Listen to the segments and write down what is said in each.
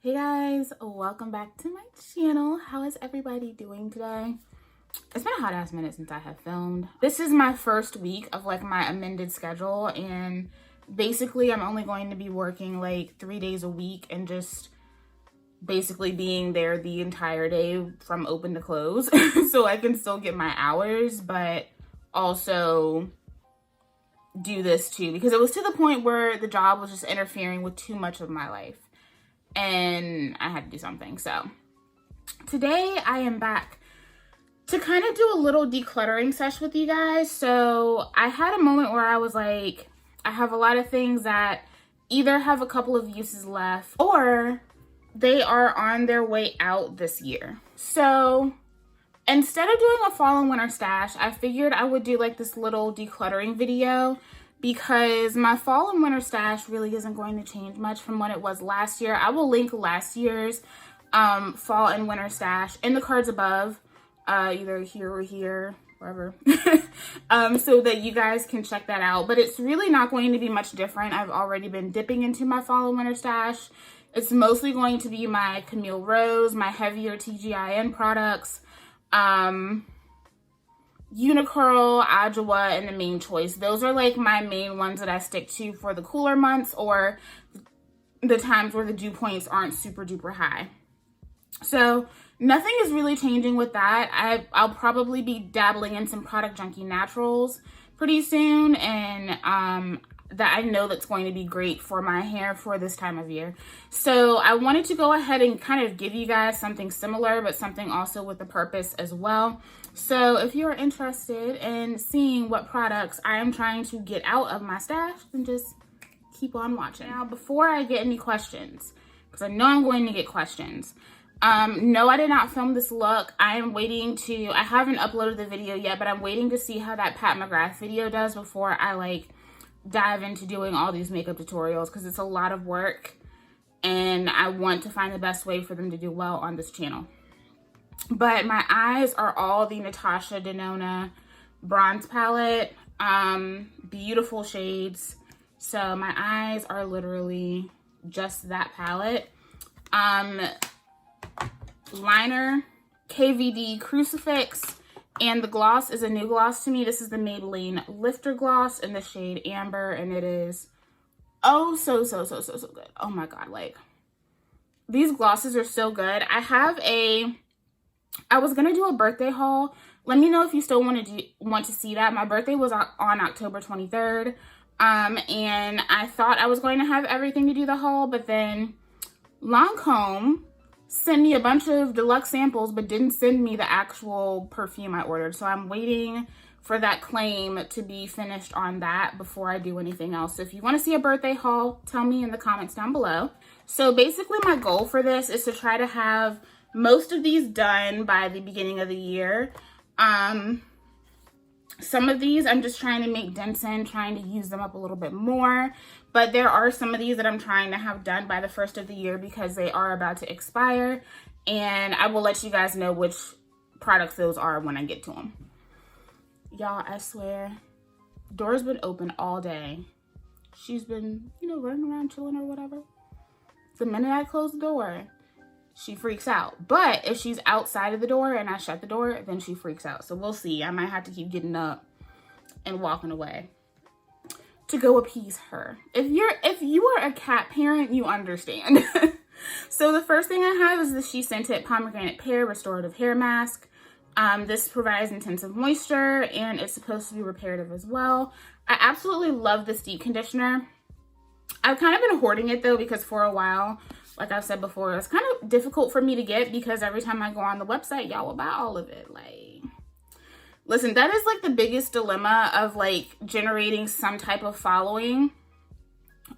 Hey guys, welcome back to my channel. How is everybody doing today? It's been a hot ass minute since I have filmed. This is my first week of like my amended schedule, and basically I'm only going to be working like 3 days a week and just basically being there the entire day from open to close so I can still get my hours, but also do this too, because it was to the point where the job was just interfering with too much of my life and I had to do something. So today I am back to kind of do a little decluttering sesh with you guys. So I had a moment where I was like, I have a lot of things that either have a couple of uses left or they are on their way out this year. So instead of doing a fall and winter stash, I figured I would do like this little decluttering video, because my fall and winter stash really isn't going to change much from what it was last year. I will link last year's fall and winter stash in the cards above, either here or here, wherever, so that you guys can check that out. But it's really not going to be much different. I've already been dipping into my fall and winter stash. It's mostly going to be my Camille Rose, my heavier Tgin products, Unicurl, Adjoa, and the Main Choice. Those are like my main ones that I stick to for the cooler months or the times where the dew points aren't super duper high. So nothing is really changing with that. I'll probably be dabbling in some Product Junkie Naturals pretty soon, and that I know that's going to be great for my hair for this time of year. So I wanted to go ahead and kind of give you guys something similar, but something also with a purpose as well. So if you're interested in seeing what products I am trying to get out of my stash, then just keep on watching. Now, before I get any questions, because I know I'm going to get questions, no, I did not film this look. I am waiting to, I haven't uploaded the video yet, but I'm waiting to see how that Pat McGrath video does before I like dive into doing all these makeup tutorials, because it's a lot of work and I want to find the best way for them to do well on this channel. But my eyes are all the Natasha Denona bronze palette, beautiful shades. So my eyes are literally just that palette. Liner, KVD Crucifix, and the gloss is a new gloss to me. This is the Maybelline Lifter Gloss in the shade Amber, and it is oh so good. Oh my god, like these glosses are so good. I was gonna do a birthday haul. Let me know if you still want to see that. My birthday was on October 23rd, and I thought I was going to have everything to do the haul, but then Lancome sent me a bunch of deluxe samples, but didn't send me the actual perfume I ordered. So I'm waiting for that claim to be finished on that before I do anything else. So if you want to see a birthday haul, tell me in the comments down below. So basically my goal for this is to try to have most of these done by the beginning of the year. Some of these I'm just trying to make dents in, trying to use them up a little bit more. But there are some of these that I'm trying to have done by the first of the year because they are about to expire. And I will let you guys know which products those are when I get to them. Y'all, I swear, door's been open all day. She's been, you know, running around chilling or whatever. The minute I close the door, she freaks out. But if she's outside of the door and I shut the door, then she freaks out. So we'll see. I might have to keep getting up and walking away to go appease her. If you are a cat parent, you understand. So the first thing I have is the She Scented Pomegranate Pear Restorative Hair Mask. This provides intensive moisture and it's supposed to be reparative as well. I absolutely love this deep conditioner. I've kind of been hoarding it though, because for a while, like I've said before, it's kind of difficult for me to get because every time I go on the website, y'all will buy all of it. Like, listen, that is like the biggest dilemma of like generating some type of following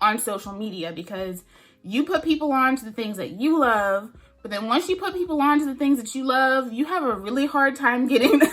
on social media, because you put people on to the things that you love, but then once you put people on to the things that you love, you have a really hard time getting them.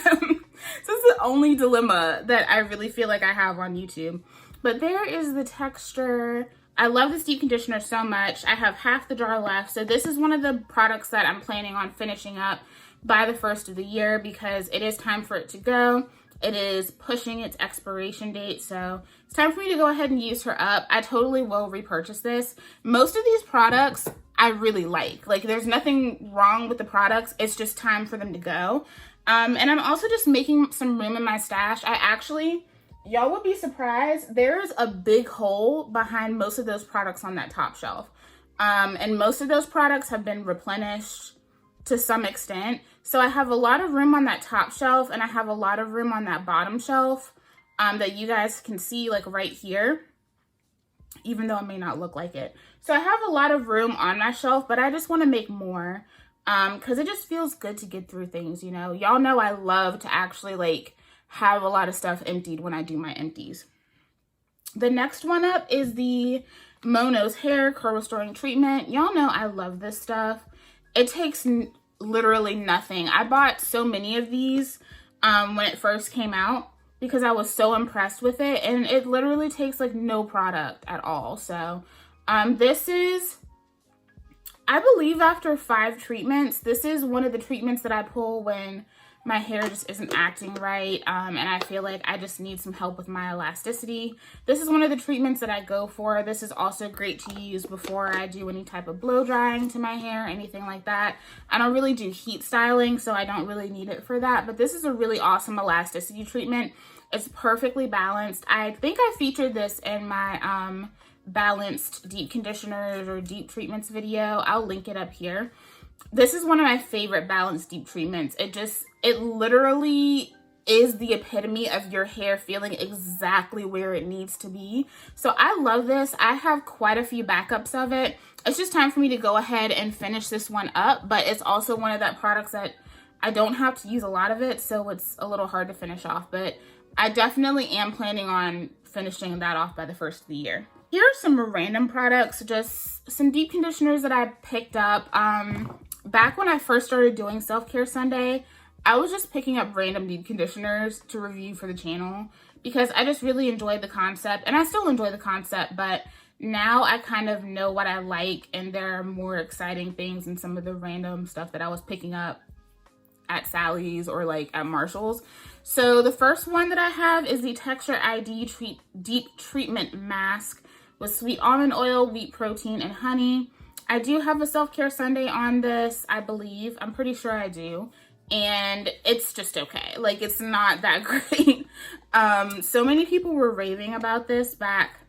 So it's the only dilemma that I really feel like I have on YouTube. But there is the texture. I love this deep conditioner so much. I have half the jar left. So this is one of the products that I'm planning on finishing up by the first of the year because it is time for it to go. It is pushing its expiration date, so it's time for me to go ahead and use her up. I totally will repurchase this. Most of these products I really like. Like, there's nothing wrong with the products. It's just time for them to go. And I'm also just making some room in my stash. I actually, y'all would be surprised, there's a big hole behind most of those products on that top shelf. And most of those products have been replenished to some extent. So I have a lot of room on that top shelf, and I have a lot of room on that bottom shelf that you guys can see, like right here, even though it may not look like it. So I have a lot of room on my shelf, but I just want to make more because it just feels good to get through things, you know. Y'all know I love to actually like have a lot of stuff emptied when I do my empties. The next one up is the Mono's Hair Curl Restoring Treatment. Y'all know I love this stuff. It takes literally nothing. I bought so many of these when it first came out because I was so impressed with it, and it literally takes like no product at all. So this is, I believe after 5 treatments, this is one of the treatments that I pull when my hair just isn't acting right, and I feel like I just need some help with my elasticity. This is one of the treatments that I go for. This is also great to use before I do any type of blow drying to my hair, anything like that. I don't really do heat styling, so I don't really need it for that, but this is a really awesome elasticity treatment. It's perfectly balanced. I think I featured this in my balanced deep conditioners or deep treatments video. I'll link it up here. This is one of my favorite balanced deep treatments. It literally is the epitome of your hair feeling exactly where it needs to be. So I love this. I have quite a few backups of it. It's just time for me to go ahead and finish this one up, but it's also one of that products that I don't have to use a lot of it, so it's a little hard to finish off, but I definitely am planning on finishing that off by the first of the year. Here are some random products, just some deep conditioners that I picked up. Back when I first started doing Self-Care Sunday, I was just picking up random deep conditioners to review for the channel because I just really enjoyed the concept, and I still enjoy the concept, but now I kind of know what I like, and there are more exciting things than some of the random stuff that I was picking up at Sally's or like at Marshall's. So the first one that I have is the Texture ID Deep Treatment Mask with sweet almond oil, wheat protein, and honey. I do have a Self-Care Sunday on this, I believe. I'm pretty sure I do. And it's just okay. Like, it's not that great. So many people were raving about this back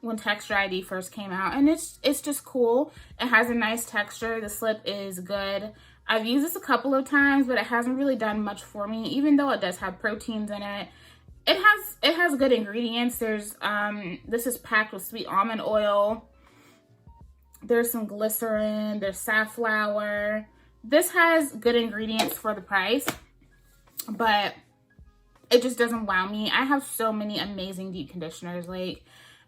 when Texture ID first came out, and it's just cool. It has a nice texture. The slip is good. I've used this a couple of times, but it hasn't really done much for me, even though it does have proteins in it. It has good ingredients. There's this is packed with sweet almond oil. There's some glycerin, there's safflower. This has good ingredients for the price, but it just doesn't wow me. I have so many amazing deep conditioners. Like,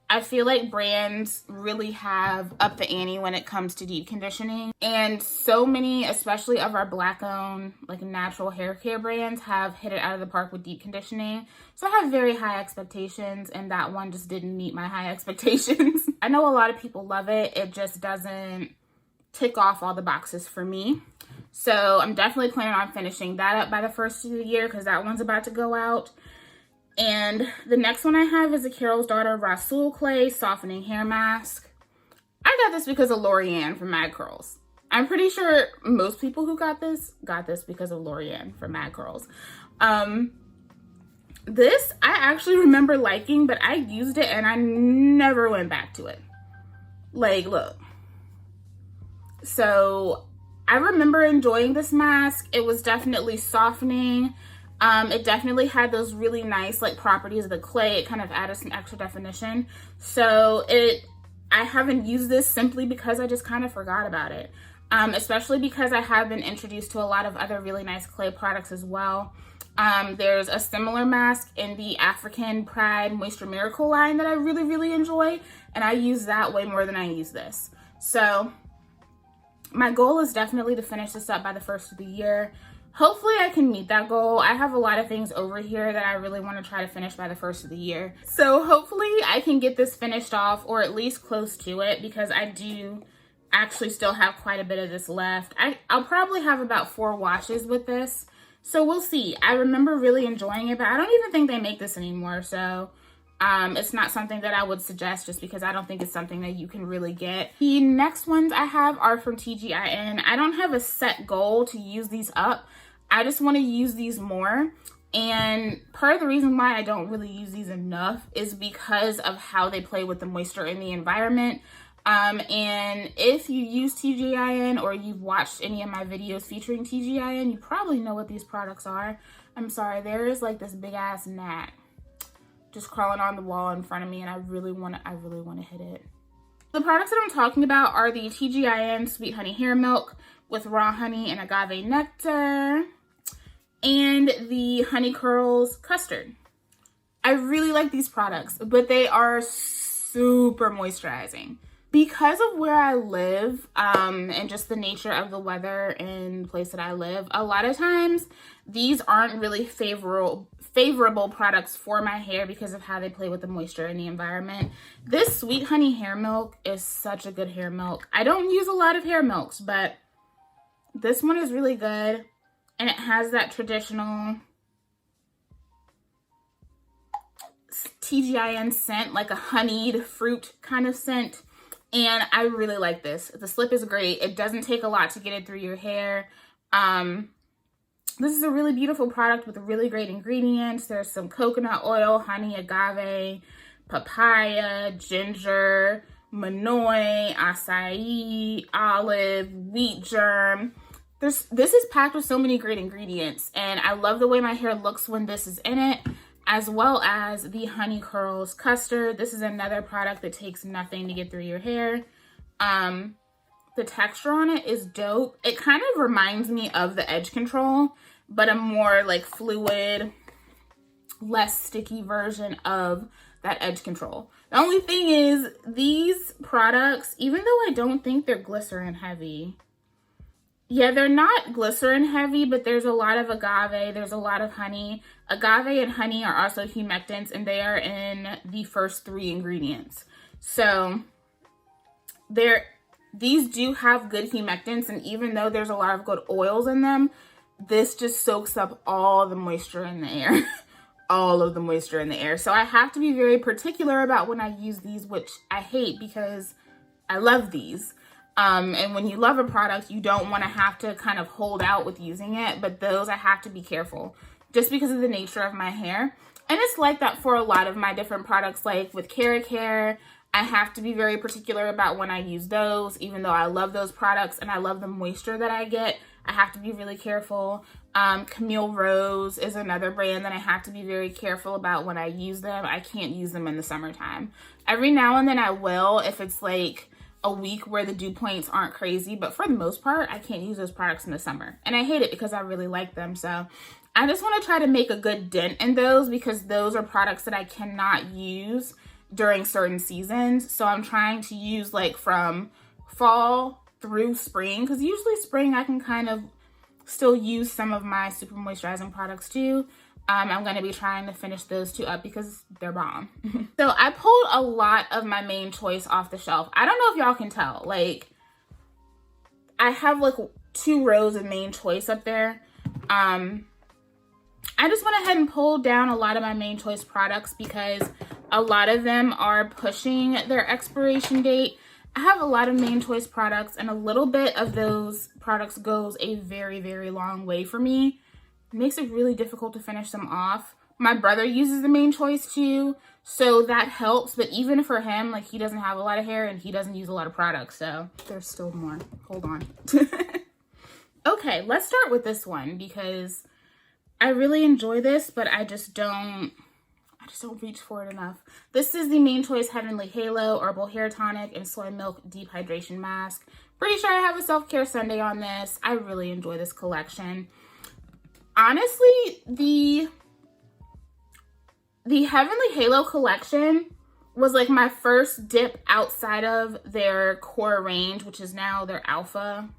I feel like brands really have upped the ante when it comes to deep conditioning. And so many, especially of our Black-owned, like natural hair care brands, have hit it out of the park with deep conditioning. So I have very high expectations, and that one just didn't meet my high expectations. I know a lot of people love it. It just doesn't tick off all the boxes for me. So I'm definitely planning on finishing that up by the first of the year because that one's about to go out. And the next one I have is a Carol's Daughter Rasool Clay Softening Hair Mask. I got this because of Lorianne from Mad Curls. I'm pretty sure most people who got this because of Lorianne from Mad Curls. This I actually remember liking, but I used it and I never went back to it. Like, look. So I remember enjoying this mask. It was definitely softening. It definitely had those really nice like properties of the clay. It kind of added some extra definition. So I haven't used this simply because I just kind of forgot about it. Especially because I have been introduced to a lot of other really nice clay products as well. There's a similar mask in the African Pride Moisture Miracle line that I really, really enjoy. And I use that way more than I use this. So my goal is definitely to finish this up by the first of the year. Hopefully I can meet that goal. I have a lot of things over here that I really want to try to finish by the first of the year. So hopefully I can get this finished off, or at least close to it, because I do actually still have quite a bit of this left. I'll probably have about 4 washes with this. So we'll see. I remember really enjoying it, but I don't even think they make this anymore. So It's not something that I would suggest just because I don't think it's something that you can really get. The next ones I have are from Tgin. I don't have a set goal to use these up. I just want to use these more. And part of the reason why I don't really use these enough is because of how they play with the moisture in the environment. And if you use Tgin or you've watched any of my videos featuring Tgin, you probably know what these products are. I'm sorry, there is like this big ass gnat just crawling on the wall in front of me, and I really want to hit it. The products that I'm talking about are the Tgin Sweet Honey Hair Milk with raw honey and agave nectar, and the Honey Curls Custard. I really like these products, but they are super moisturizing. Because of where I live, and just the nature of the weather in the place that I live, a lot of times these aren't really favorable products for my hair because of how they play with the moisture in the environment. This Sweet Honey Hair Milk is such a good hair milk. I don't use a lot of hair milks, but this one is really good. And it has that traditional Tgin scent, like a honeyed fruit kind of scent. And I really like this. The slip is great. It doesn't take a lot to get it through your hair. This is a really beautiful product with really great ingredients. There's some coconut oil, honey, agave, papaya, ginger, manoi, acai, olive, wheat germ. This is packed with so many great ingredients, and I love the way my hair looks when this is in it, as well as the Honey Curls Custard. This is another product that takes nothing to get through your hair. The texture on it is dope. It kind of reminds me of the Edge Control, but a more like fluid, less sticky version of that Edge Control. The only thing is, these products, even though I don't think they're glycerin heavy, yeah, they're not glycerin heavy, but there's a lot of agave, there's a lot of honey. Agave and honey are also humectants, and they are in the first 3 ingredients. So these do have good humectants, and even though there's a lot of good oils in them, this just soaks up all the moisture in the air. All of the moisture in the air. So I have to be very particular about when I use these, which I hate because I love these. And when you love a product, you don't want to have to kind of hold out with using it. But those, I have to be careful just because of the nature of my hair. And it's like that for a lot of my different products. Like with Carrot Care, I have to be very particular about when I use those. Even though I love those products and I love the moisture that I get, I have to be really careful. Camille Rose is another brand that I have to be very careful about when I use them. I can't use them in the summertime. Every now and then I will, if it's like a week where the dew points aren't crazy, but for the most part, I can't use those products in the summer. And I hate it because I really like them. So I just want to try to make a good dent in those, because those are products that I cannot use during certain seasons. So I'm trying to use like from fall through spring, because usually spring I can kind of still use some of my super moisturizing products too. I'm going to be trying to finish those 2 up because they're bomb. So I pulled a lot of my main choice off the shelf. I don't know if y'all can tell. Like, I have like 2 rows of main choice up there. I just went ahead and pulled down a lot of my main choice products because a lot of them are pushing their expiration date. I have a lot of main choice products, and a little bit of those products goes a very, very long way for me. It makes it really difficult to finish them off. My brother uses the main choice too, so that helps. But even for him, like, he doesn't have a lot of hair and he doesn't use a lot of products, so there's still more. Hold on. Okay, let's start with this one because I really enjoy this, but I just don't reach for it enough. This is the Main Choice Heavenly Halo Herbal Hair Tonic and Soy Milk Deep Hydration Mask. Pretty sure I have a self-care Sunday on this. I really enjoy this collection. Honestly, the Heavenly Halo collection was like my first dip outside of their core range, which is now their alpha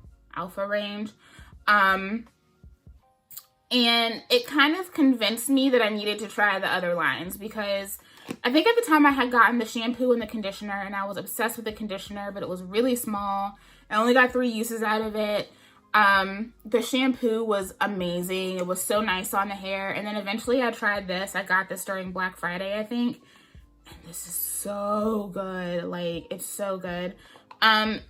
range. And it kind of convinced me that I needed to try the other lines, because I think at the time I had gotten the shampoo and the conditioner, and I was obsessed with the conditioner, but it was really small. I only got 3 uses out of it. The shampoo was amazing. It was so nice on the hair. And then eventually I tried this. I got this during Black Friday, I think. And this is so good. Like, it's so good.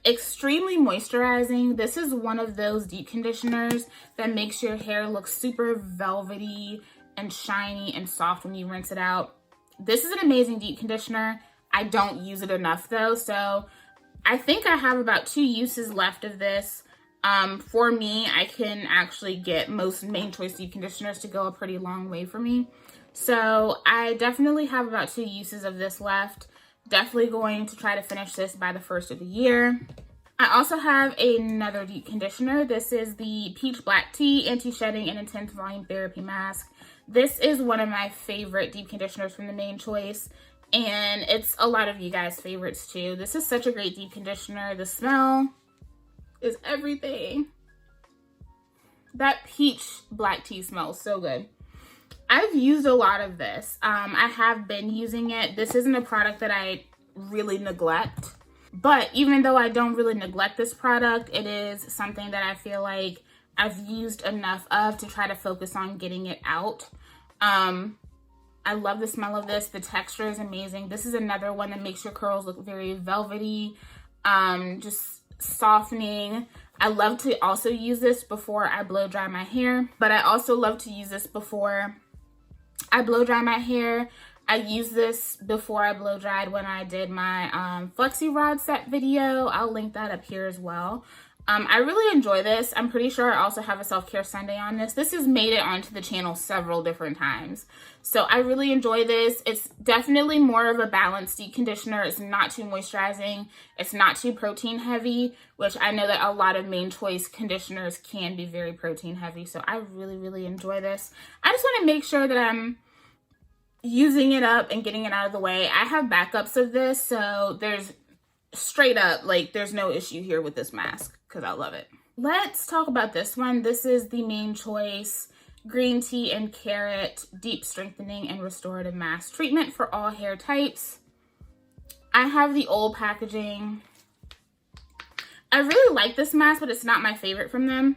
Extremely moisturizing. This is one of those deep conditioners that makes your hair look super velvety and shiny and soft when you rinse it out. This is an amazing deep conditioner. I don't use it enough though, so I think I have about 2 uses left of this. For me, I can actually get most main choice deep conditioners to go a pretty long way for me. So I definitely have about 2 uses of this left. Definitely going to try to finish this by the first of the year. I also have another deep conditioner. This is the Peach Black Tea Anti-Shedding and Intense Volume Therapy Mask. This is one of my favorite deep conditioners from the main choice, and it's a lot of you guys' favorites too. This is such a great deep conditioner. The smell is everything. That peach black tea smells so good. I've used a lot of this. I have been using it. This isn't a product that I really neglect, but even though I don't really neglect this product, it is something that I feel like I've used enough of to try to focus on getting it out. I love the smell of this. The texture is amazing. This is another one that makes your curls look very velvety, just softening. I love to also use this before I blow dry my hair, but I also love to use this before I blow dry my hair. I used this before I blow dried when I did my flexi rod set video. I'll link that up here as well. I really enjoy this. I'm pretty sure I also have a self-care Sunday on this. This has made it onto the channel several different times. So I really enjoy this. It's definitely more of a balanced deep conditioner. It's not too moisturizing. It's not too protein heavy, which I know that a lot of main choice conditioners can be very protein heavy. So I really, really enjoy this. I just want to make sure that I'm using it up and getting it out of the way. I have backups of this, so there's straight up, like, there's no issue here with this mask because I love it. Let's talk about this one. This is the main choice Green Tea and Carrot Deep Strengthening and Restorative Mask Treatment for all hair types. I have the old packaging. I really like this mask, but it's not my favorite from them.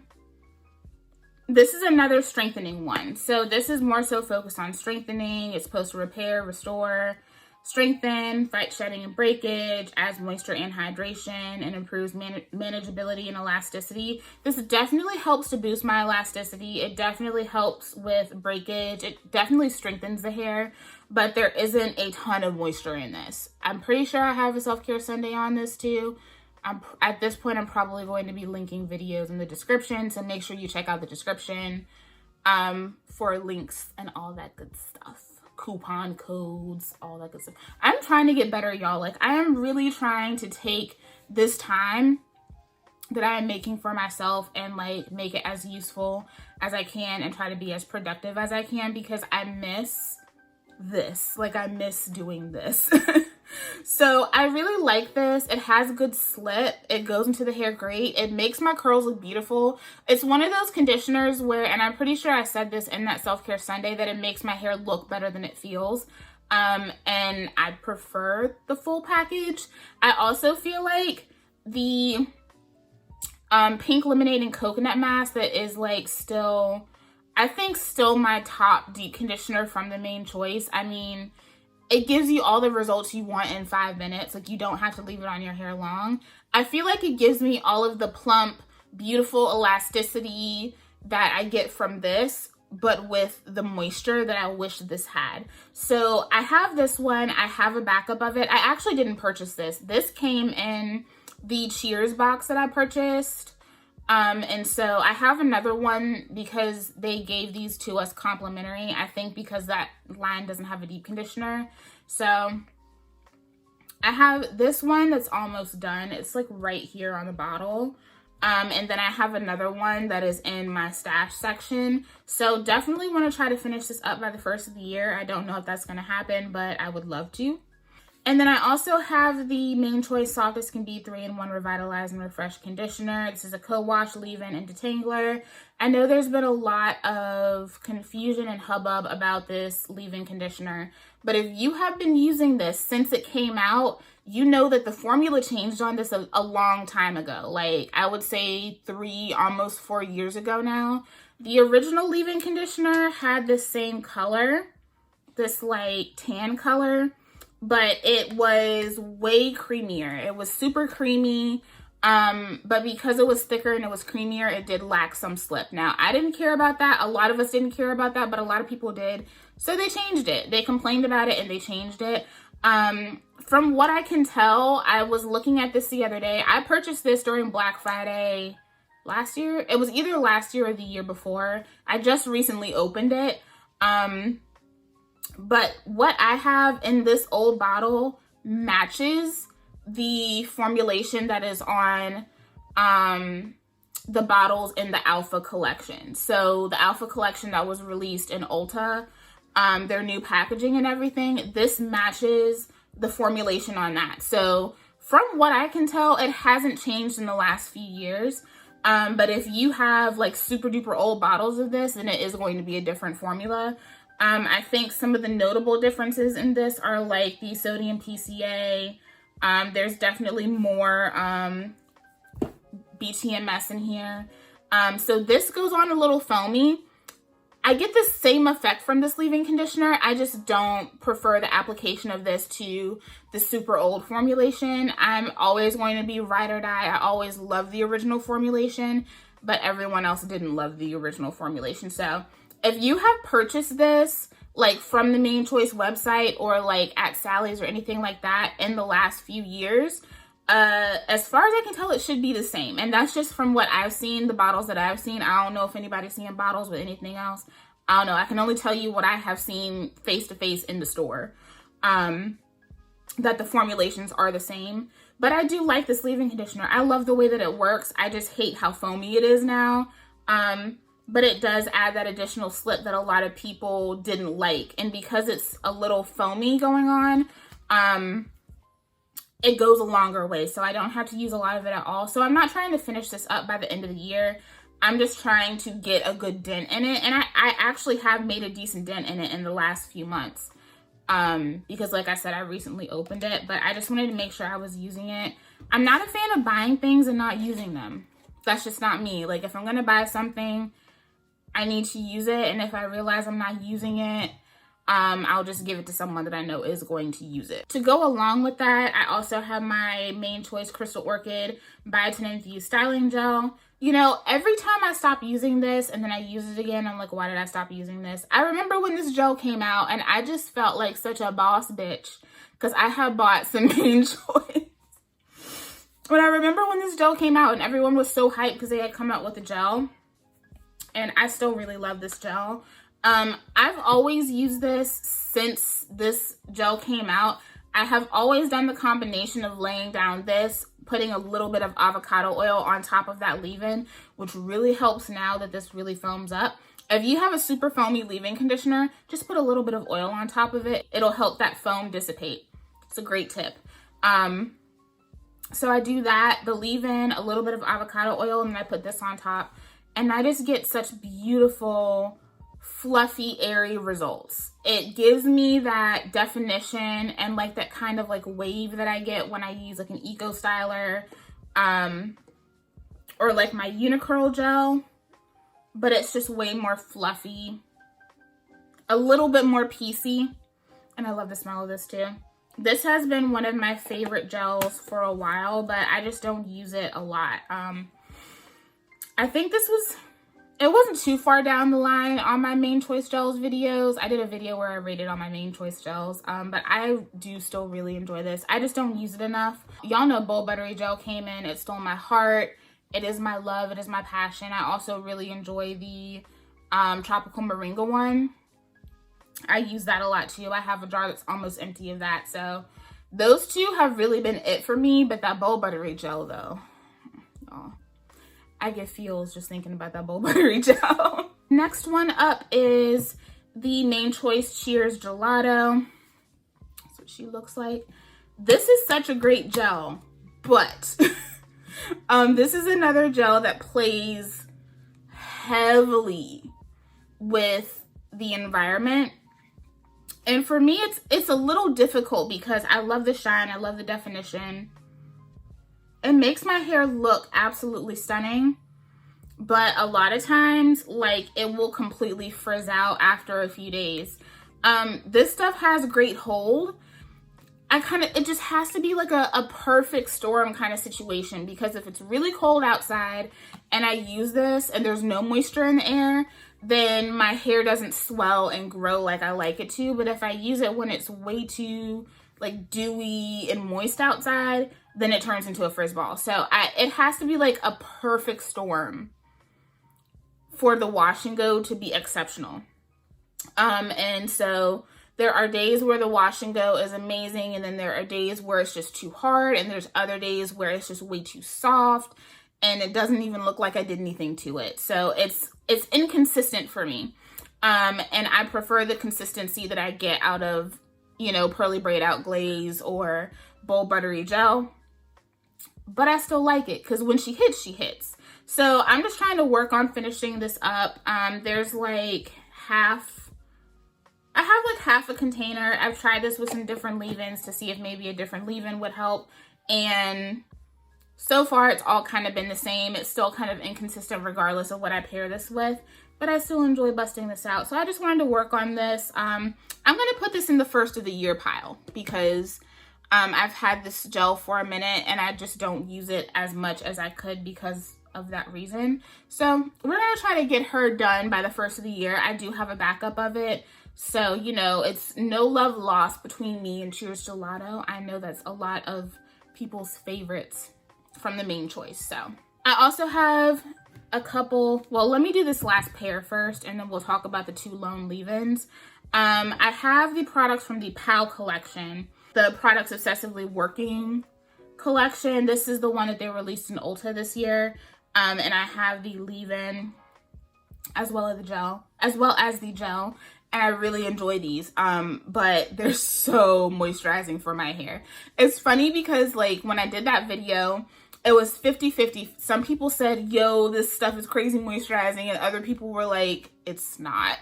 This is another strengthening one. So this is more so focused on strengthening. It's supposed to repair, restore, strengthen, fight shedding and breakage, adds moisture and hydration, and improves manageability and elasticity. This definitely helps to boost my elasticity. It definitely helps with breakage. It definitely strengthens the hair, but there isn't a ton of moisture in this. I'm pretty sure I have a self-care Sunday on this too. At this point, I'm probably going to be linking videos in the description, so make sure you check out the description for links and all that good stuff. Coupon codes, all that good stuff. I'm trying to get better, y'all. Like, I am really trying to take this time that I am making for myself and like make it as useful as I can and try to be as productive as I can, because I miss this. Like, I miss doing this. So I really like this. It has a good slip. It goes into the hair great. It makes my curls look beautiful. It's one of those conditioners where, and I'm pretty sure I said this in that self-care Sunday, that it makes my hair look better than it feels. And I prefer the full package. I also feel like the pink lemonade and coconut mask that is like still, I think still my top deep conditioner from the main choice. I mean, it gives you all the results you want in 5 minutes. Like, you don't have to leave it on your hair long. I feel like it gives me all of the plump, beautiful elasticity that I get from this, but with the moisture that I wish this had. So I have this one. I have a backup of it. I actually didn't purchase this. This came in the Cheers box that I purchased. And so I have another one because they gave these to us complimentary. I think because that line doesn't have a deep conditioner. So I have this one that's almost done. It's like right here on the bottle. And then I have another one that is in my stash section. So definitely want to try to finish this up by the first of the year. I don't know if that's going to happen, but I would love to. And then I also have the Main Choice Soft as Can Be 3-in-1 Revitalize and Refresh Conditioner. This is a co-wash, leave-in, and detangler. I know there's been a lot of confusion and hubbub about this leave-in conditioner, but if you have been using this since it came out, you know that the formula changed on this a long time ago. Like, I would say 3, almost 4 years ago now. The original leave-in conditioner had this same color, this like tan color. but it was way creamier. It was super creamy. But because it was thicker and it was creamier, it did lack some slip. Now, I didn't care about that. A lot of us didn't care about that, but a lot of people did. So they changed it. They complained about it and they changed it. From what I can tell, I was looking at this the other day. I purchased this during Black Friday last year. It was either last year or the year before. I just recently opened it. But what I have in this old bottle matches the formulation that is on the bottles in the Alpha collection. So the Alpha collection that was released in Ulta, their new packaging and everything, this matches the formulation on that. So from what I can tell, it hasn't changed in the last few years. But if you have like super duper old bottles of this, then it is going to be a different formula. I think some of the notable differences in this are like the sodium PCA. There's definitely more BTMS in here. So this goes on a little foamy. I get the same effect from this leave-in conditioner. I just don't prefer the application of this to the super old formulation. I'm always going to be ride or die. I always love the original formulation, but everyone else didn't love the original formulation. So if you have purchased this like from the Main Choice website or like at Sally's or anything like that in the last few years, as far as I can tell, it should be the same. And that's just from what I've seen, the bottles that I've seen. I don't know if anybody's seeing bottles with anything else. I don't know. I can only tell you what I have seen face to face in the store, that the formulations are the same. But I do like this leave-in conditioner. I love the way that it works. I just hate how foamy it is now. But it does add that additional slip that a lot of people didn't like. And because it's a little foamy going on, it goes a longer way. So I don't have to use a lot of it at all. So I'm not trying to finish this up by the end of the year. I'm just trying to get a good dent in it. And I actually have made a decent dent in it in the last few months. Because like I said, I recently opened it. But I just wanted to make sure I was using it. I'm not a fan of buying things and not using them. That's just not me. Like if I'm going to buy something, I need to use it, and if I realize I'm not using it, I'll just give it to someone that I know is going to use it. To go along with that, I also have my Main Choice Crystal Orchid Biotin Infused Styling Gel. You know, every time I stop using this and then I use it again, I'm like, why did I stop using this? I remember when this gel came out, and I just felt like such a boss bitch because I had bought some Main Choice. But I remember when this gel came out and everyone was so hyped because they had come out with the gel. And I still really love this gel. I've always used this since this gel came out. I have always done the combination of laying down this, putting a little bit of avocado oil on top of that leave-in, which really helps now that this really foams up. If you have a super foamy leave-in conditioner, just put a little bit of oil on top of it. It'll help that foam dissipate. It's a great tip. So I do that, the leave-in, a little bit of avocado oil, and then I put this on top. And I just get such beautiful, fluffy, airy results. It gives me that definition and like that kind of like wave that I get when I use like an Eco Styler or like my Unicurl gel. But it's just way more fluffy, a little bit more piecey. And I love the smell of this too. This has been one of my favorite gels for a while, but I just don't use it a lot. I think it wasn't too far down the line on my Main Choice Gels videos. I did a video where I rated on my Main Choice Gels, but I do still really enjoy this. I just don't use it enough. Y'all know Bold Buttery Gel came in. It stole my heart. It is my love. It is my passion. I also really enjoy the Tropical Moringa one. I use that a lot too. I have a jar that's almost empty of that. So those two have really been it for me, but that Bold Buttery Gel though, oh. I get feels just thinking about that Bold Buttery Gel. Next one up is the Main Choice Cheers Gelato. That's what she looks like. This is such a great gel, but this is another gel that plays heavily with the environment. And for me, it's a little difficult because I love the shine, I love the definition. It makes my hair look absolutely stunning, but a lot of times, like, it will completely frizz out after a few days. This stuff has great hold. it just has to be like a perfect storm kind of situation, because if it's really cold outside and I use this and there's no moisture in the air, then my hair doesn't swell and grow like I like it to. But if I use it when it's way too like dewy and moist outside, then it turns into a frizz ball. So it has to be like a perfect storm for the wash and go to be exceptional. And so there are days where the wash and go is amazing, and then there are days where it's just too hard, and there's other days where it's just way too soft and it doesn't even look like I did anything to it. So it's inconsistent for me. And I prefer the consistency that I get out of, you know, Pearly Braid Out Glaze or Bold Buttery Gel. But I still like it because when she hits, she hits. So I'm just trying to work on finishing this up. There's like I have like half a container. I've tried this with some different leave-ins to see if maybe a different leave-in would help. And so far, it's all kind of been the same. It's still kind of inconsistent regardless of what I pair this with. But I still enjoy busting this out. So I just wanted to work on this. I'm going to put this in the first of the year pile because I've had this gel for a minute and I just don't use it as much as I could because of that reason. So we're going to try to get her done by the first of the year. I do have a backup of it. So, you know, it's no love lost between me and Cheers Gelato. I know that's a lot of people's favorites from the main choice. So I also have a couple, well, let me do this last pair first and then we'll talk about the 2 lone leave-ins. I have the products from the POW collection, the Products Obsessively Working collection. This is the one that they released in Ulta this year. And I have the leave-in as well as the gel. And I really enjoy these, but they're so moisturizing for my hair. It's funny because like when I did that video, it was 50-50. Some people said, yo, this stuff is crazy moisturizing, and other people were like, it's not.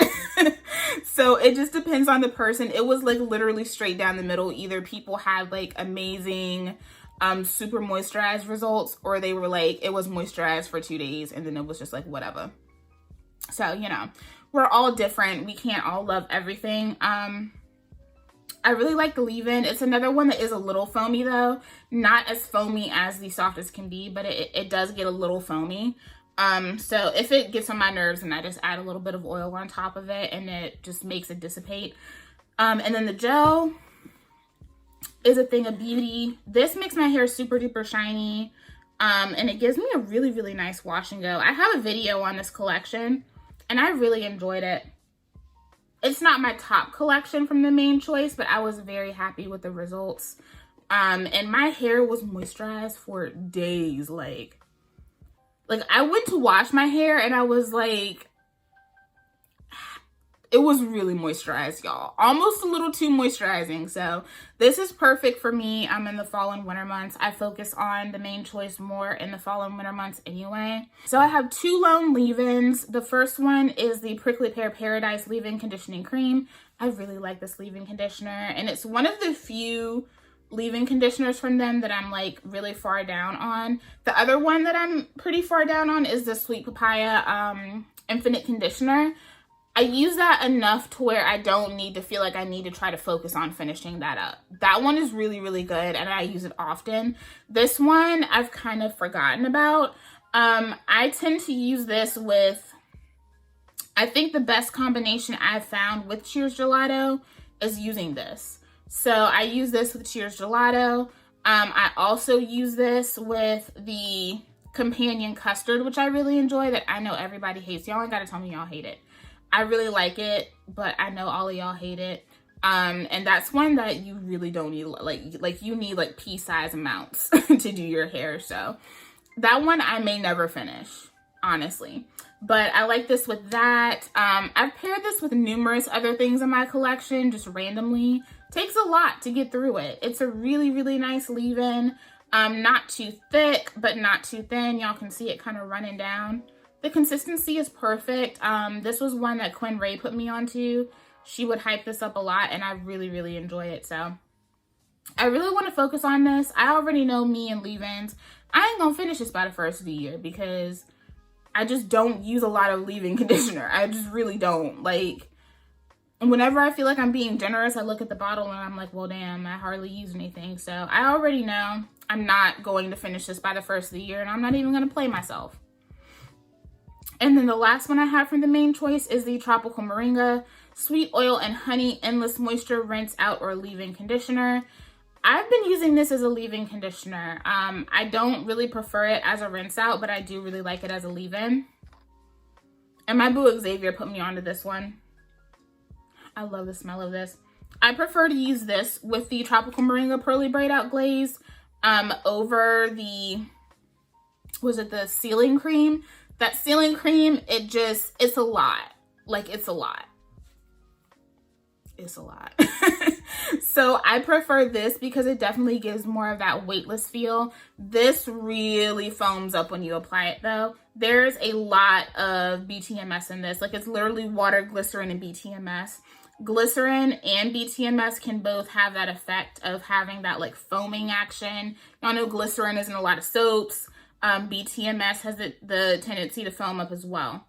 So it just depends on the person. It was like literally straight down the middle. Either people had like amazing, super moisturized results, or they were like, it was moisturized for 2 days and then it was just like whatever. So, you know, we're all different. We can't all love everything. I really like the leave-in. It's another one that is a little foamy though. Not as foamy as the Softest Can Be, but it does get a little foamy. So if it gets on my nerves, and I just add a little bit of oil on top of it and it just makes it dissipate. And then the gel is a thing of beauty. This makes my hair super duper shiny. And it gives me a really, really nice wash and go. I have a video on this collection and I really enjoyed it. It's not my top collection from the main choice, but I was very happy with the results. And my hair was moisturized for days. Like I went to wash my hair and I was like, it was really moisturized, y'all. Almost a little too moisturizing. So this is perfect for me. I'm in the fall and winter months. I focus on the main choice more in the fall and winter months anyway. So I have 2 lone leave-ins. The first one is the Prickly Pear Paradise Leave-In Conditioning Cream. I really like this leave-in conditioner, and it's one of the few leave-in conditioners from them that I'm like really far down on. The other one that I'm pretty far down on is the Sweet Papaya Infinite Conditioner. I use that enough to where I don't need to feel like I need to try to focus on finishing that up. That one is really, really good, and I use it often. This one I've kind of forgotten about. I tend to use this with, I think the best combination I've found with Cheers Gelato is using this. So I use this with Cheers Gelato. I also use this with the companion Custard, which I really enjoy, that I know everybody hates. Y'all ain't gotta tell me y'all hate it. I really like it, but I know all of y'all hate it. And that's one that you really don't need, like you need like pea-size amounts to do your hair. So that one I may never finish, honestly. But I like this with that. I've paired this with numerous other things in my collection, just randomly. Takes a lot to get through it. It's a really, really nice leave-in. Not too thick, but not too thin. Y'all can see it kind of running down. The consistency is perfect. This was one that Quinn Ray put me onto. She would hype this up a lot, and I really, really enjoy it. So I really want to focus on this. I already know me and leave-ins. I ain't gonna finish this by the first of the year because I just don't use a lot of leave-in conditioner. I just really don't. Like, whenever I feel like I'm being generous, I look at the bottle and I'm like, well, damn, I hardly use anything. So I already know I'm not going to finish this by the first of the year, and I'm not even going to play myself. And then the last one I have from the main choice is the Tropical Moringa Sweet Oil and Honey Endless Moisture Rinse Out or Leave-In Conditioner. I've been using this as a leave-in conditioner. I don't really prefer it as a rinse out, but I do really like it as a leave-in. And my boo Xavier put me onto this one. I love the smell of this. I prefer to use this with the Tropical Moringa Pearly Braid Out Glaze over the, was it the sealing cream? That sealing cream, it's a lot. Like, it's a lot. It's a lot. So I prefer this because it definitely gives more of that weightless feel. This really foams up when you apply it though. There's a lot of BTMS in this. Like, it's literally water, glycerin, and BTMS. Glycerin and BTMS can both have that effect of having that like foaming action. Y'all know glycerin is in a lot of soaps. BTMS has the tendency to foam up as well.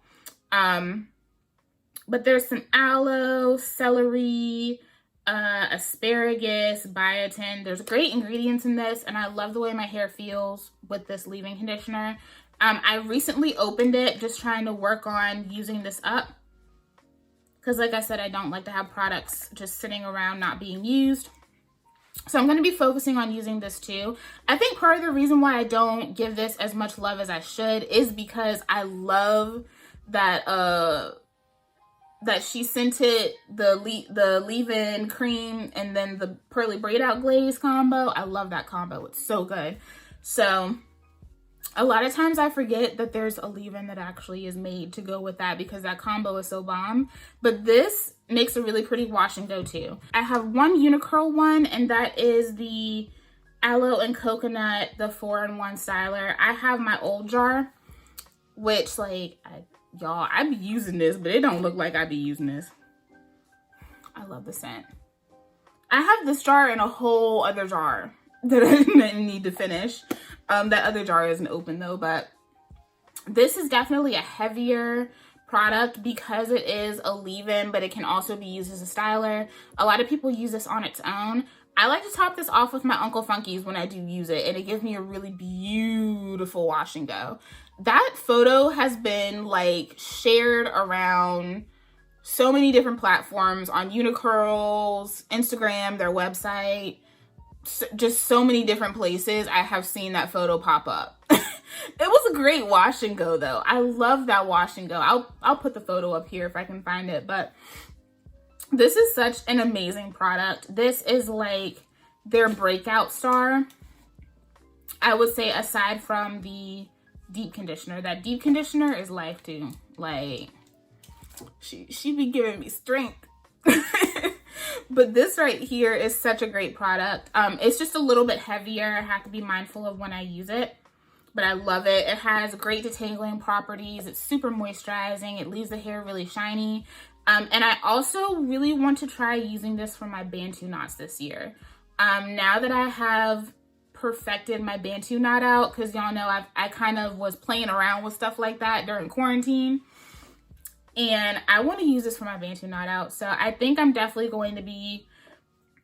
But there's some aloe, celery, asparagus, biotin. There's great ingredients in this, and I love the way my hair feels with this leave-in conditioner. I recently opened it just trying to work on using this up. Because like I said, I don't like to have products just sitting around not being used. So I'm going to be focusing on using this too. I think part of the reason why I don't give this as much love as I should is because I love that that she scented the leave-in cream and then the Pearly Braid Out Glaze combo. I love that combo. It's so good. So a lot of times I forget that there's a leave-in that actually is made to go with that because that combo is so bomb. But this makes a really pretty wash and go too. I have one Unicurl one, and that is the Aloe and Coconut, the 4-in-1 styler. I have my old jar, which like, y'all, I be using this, but it don't look like I be using this. I love the scent. I have this jar in a whole other jar that I need to finish. That other jar isn't open though, but this is definitely a heavier product because it is a leave-in, but it can also be used as a styler. A lot of people use this on its own. I like to top this off with my Uncle Funky's when I do use it, and it gives me a really beautiful wash and go. That photo has been like shared around so many different platforms, on Unicurl's Instagram, their website, just so many different places. I have seen that photo pop up. It was a great wash and go though. I love that wash and go. I'll put the photo up here if I can find it, but this is such an amazing product. This is like their breakout star, I would say, aside from the deep conditioner. That deep conditioner is life too. Like, she be giving me strength. But this right here is such a great product. It's just a little bit heavier. I have to be mindful of when I use it, but I love it. It has great detangling properties. It's super moisturizing. It leaves the hair really shiny. And I also really want to try using this for my Bantu knots this year. Now that I have perfected my Bantu knot out, because y'all know I kind of was playing around with stuff like that during quarantine, and I want to use this for my Bantu knot out. So I think I'm definitely going to be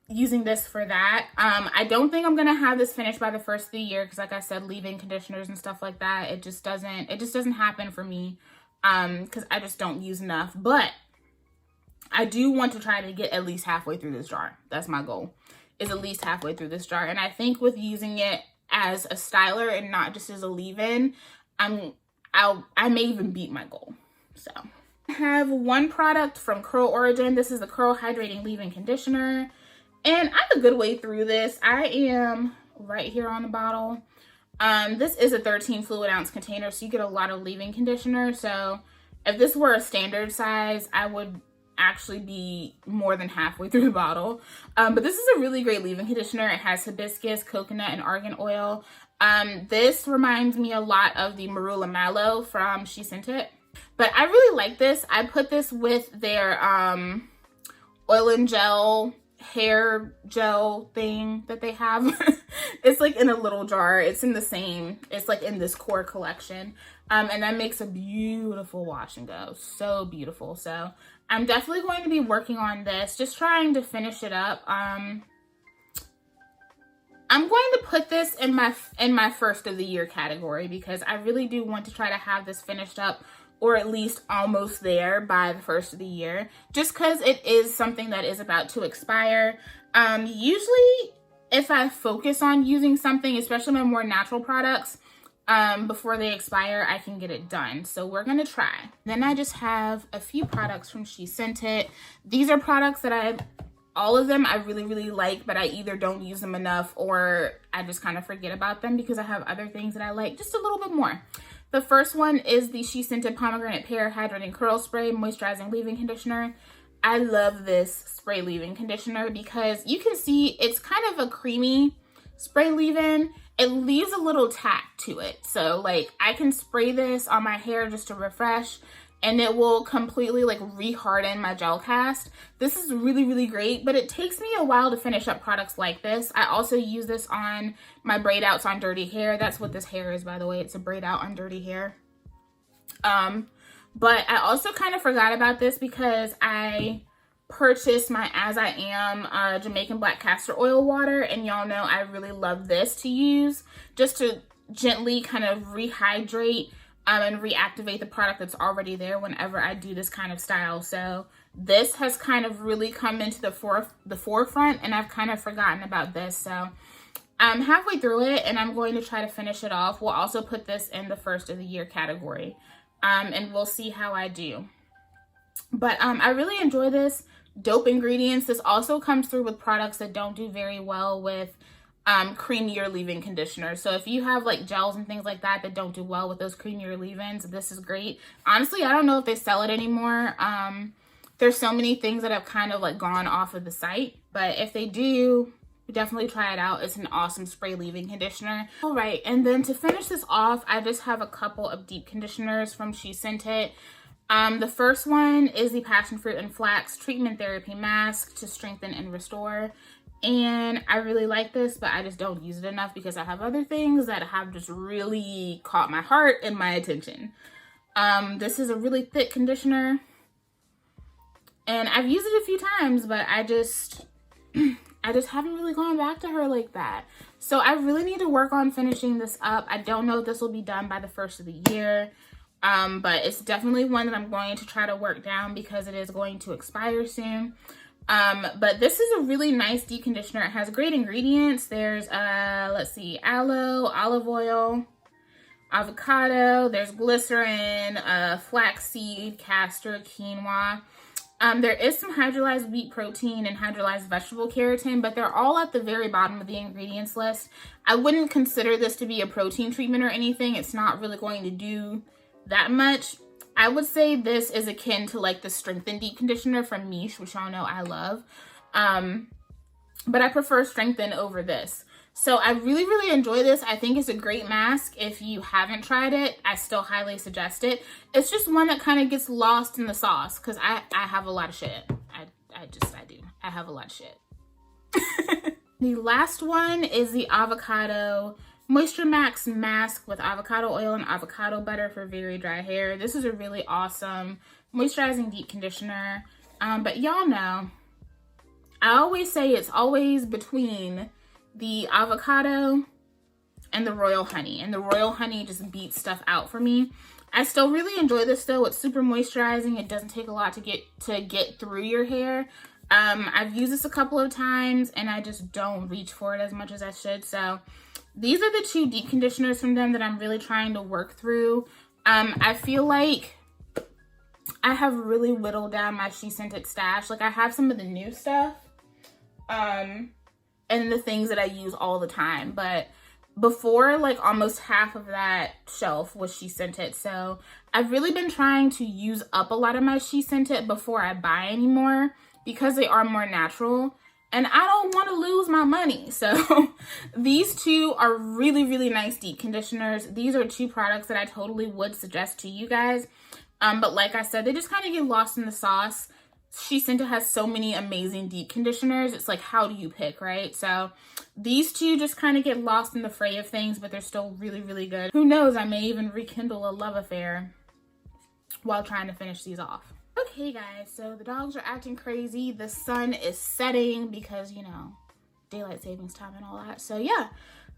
using this for that. I don't think I'm gonna have this finished by the first of the year because, like I said, leave-in conditioners and stuff like that, it just doesn't happen for me, because I just don't use enough. But I do want to try to get at least halfway through this jar. That's my goal, is at least halfway through this jar. And I think with using it as a styler and not just as a leave-in, I may even beat my goal. So I have one product from Curl Origin. This is the Curl Hydrating Leave-In Conditioner. And I'm a good way through this. I am right here on the bottle. This is a 13 fluid ounce container, so you get a lot of leave-in conditioner. So if this were a standard size, I would actually be more than halfway through the bottle. But this is a really great leave-in conditioner. It has hibiscus, coconut, and argan oil. This reminds me a lot of the Marula Mallow from She Sent It. But I really like this. I put this with their oil and gel hair gel thing that they have. It's like in a little jar. It's in the same, it's like in this core collection. And that makes a beautiful wash and go. So beautiful. So I'm definitely going to be working on this, just trying to finish it up. I'm going to put this in my first of the year category because I really do want to try to have this finished up, or at least almost there by the first of the year, just because it is something that is about to expire. Usually if I focus on using something, especially my more natural products, before they expire, I can get it done. So we're gonna try. Then I just have a few products from She Sent It. These are products that all of them I really, really like, but I either don't use them enough or I just kind of forget about them because I have other things that I like just a little bit more. The first one is the She Sent It Pomegranate Pear Hydrating Curl Spray Moisturizing Leave-In Conditioner. I love this spray leave-in conditioner because you can see it's kind of a creamy spray leave-in. It leaves a little tack to it. So like I can spray this on my hair just to refresh and it will completely like re-harden my gel cast. This is really, really great, but it takes me a while to finish up products like this. I also use this on my braid outs on dirty hair. That's what this hair is, by the way. It's a braid out on dirty hair. But I also kind of forgot about this because I purchased my As I Am Jamaican Black Castor Oil water, and y'all know I really love this to use just to gently kind of rehydrate and reactivate the product that's already there whenever I do this kind of style. So this has kind of really come into the forefront, and I've kind of forgotten about this. So I'm halfway through it and I'm going to try to finish it off. We'll also put this in the first of the year category, and we'll see how I do. But I really enjoy this. Dope ingredients. This also comes through with products that don't do very well with creamier leave-in conditioners. So if you have like gels and things like that that don't do well with those creamier leave-ins, this is great. Honestly, I don't know if they sell it anymore. There's so many things that have kind of like gone off of the site, but if they do, definitely try it out. It's an awesome spray leave-in conditioner. All right, and then to finish this off, I just have a couple of deep conditioners from She Sent It. The first one is the Passion Fruit and Flax Treatment Therapy Mask to strengthen and restore. And I really like this, but I just don't use it enough because I have other things that have just really caught my heart and my attention. This is a really thick conditioner. And I've used it a few times, but I just haven't really gone back to her like that. So I really need to work on finishing this up. I don't know if this will be done by the first of the year. But it's definitely one that I'm going to try to work down because it is going to expire soon. But this is a really nice deep conditioner. It has great ingredients. There's, let's see, aloe, olive oil, avocado, there's glycerin, flaxseed, castor, quinoa. There is some hydrolyzed wheat protein and hydrolyzed vegetable keratin, but they're all at the very bottom of the ingredients list. I wouldn't consider this to be a protein treatment or anything. It's not really going to do that much. I would say this is akin to like the Strengthen Deep Conditioner from Miche, which y'all know I love. But I prefer Strengthen over this. So I really, really enjoy this. I think it's a great mask. If you haven't tried it, I still highly suggest it. It's just one that kind of gets lost in the sauce because I have a lot of shit. I do. I have a lot of shit. The last one is the Avocado Moisture Max Mask with avocado oil and avocado butter for very dry hair. This is a really awesome moisturizing deep conditioner. But y'all know, I always say it's always between the avocado and the royal honey. And the royal honey just beats stuff out for me. I still really enjoy this though. It's super moisturizing. It doesn't take a lot to get through your hair. I've used this a couple of times and I just don't reach for it as much as I should. So these are the two deep conditioners from them that I'm really trying to work through. I feel like I have really whittled down my She Sent It stash. Like I have some of the new stuff and the things that I use all the time. But before, like almost half of that shelf was She Sent It. So I've really been trying to use up a lot of my She Sent It before I buy anymore because they are more natural. And I don't want to lose my money. So these two are really, really nice deep conditioners. These are two products that I totally would suggest to you guys. But like I said, they just kind of get lost in the sauce. Scented has so many amazing deep conditioners. It's like, how do you pick, right? So these two just kind of get lost in the fray of things, but they're still really, really good. Who knows, I may even rekindle a love affair while trying to finish these off. Okay guys, so the dogs are acting crazy. The sun is setting because, you know, daylight savings time and all that. So yeah,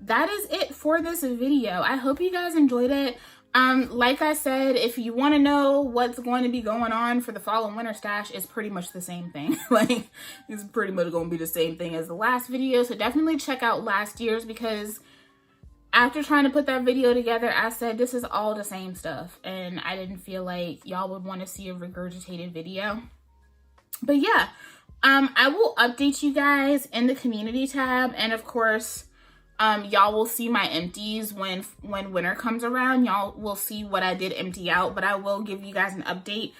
that is it for this video. I hope you guys enjoyed it. Like I said, if you want to know what's going to be going on for the fall and winter stash, it's pretty much the same thing. Like, it's pretty much going to be the same thing as the last video. So definitely check out last year's, because after trying to put that video together, I said this is all the same stuff, and I didn't feel like y'all would want to see a regurgitated video. But yeah, I will update you guys in the community tab, and of course, y'all will see my empties when winter comes around. Y'all will see what I did empty out, but I will give you guys an update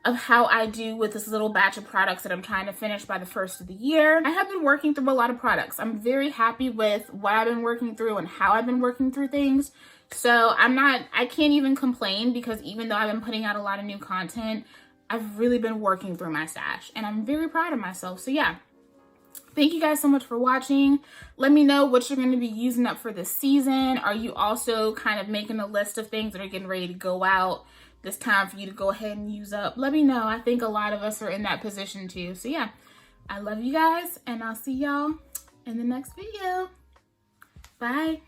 of how I do with this little batch of products that I'm trying to finish by the first of the year. I have been working through a lot of products. I'm very happy with what I've been working through and how I've been working through things. So I can't even complain, because even though I've been putting out a lot of new content, I've really been working through my stash, and I'm very proud of myself. So yeah, thank you guys so much for watching. Let me know what you're going to be using up for this season. Are you also kind of making a list of things that are getting ready to go out? It's time for you to go ahead and use up. Let me know. I think a lot of us are in that position too. So yeah, I love you guys, and I'll see y'all in the next video. Bye.